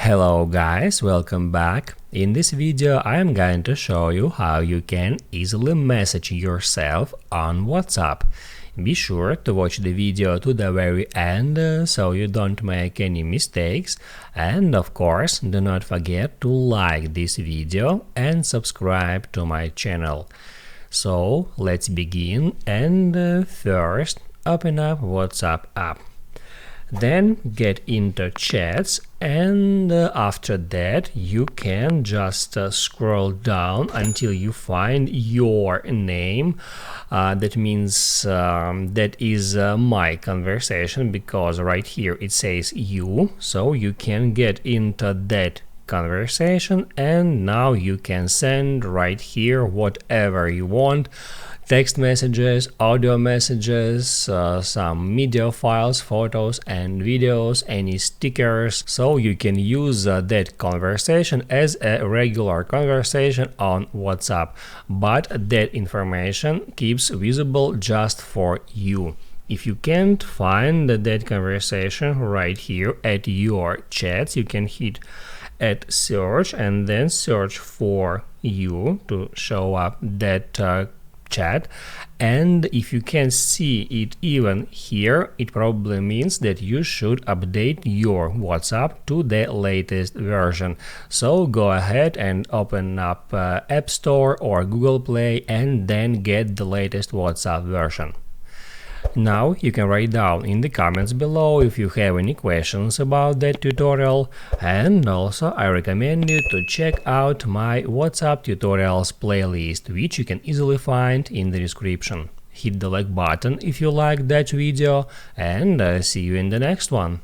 Hello guys, welcome back. In this video I am going to show you how you can easily message yourself on WhatsApp. Be sure to watch the video to the very end so you don't make any mistakes, and of course do not forget to like this video and subscribe to my channel. So let's begin, and first open up WhatsApp app. Then get into chats, and after that you can just scroll down until you find your name. That means that is my conversation, because right here it says you, so you can get into that conversation, and now you can send right here whatever you want: text messages, audio messages, some media files, photos and videos, any stickers. So you can use that conversation as a regular conversation on WhatsApp, but that information keeps visible just for you. If you can't find that conversation right here at your chats, you can hit at search and then search for you to show up that chat. And if you can see it even here, it probably means that you should update your WhatsApp to the latest version. So go ahead and open up App Store or Google Play and then get the latest WhatsApp version. Now you can write down in the comments below if you have any questions about that tutorial, and also I recommend you to check out my WhatsApp tutorials playlist, which you can easily find in the description. Hit the like button if you liked that video, and see you in the next one.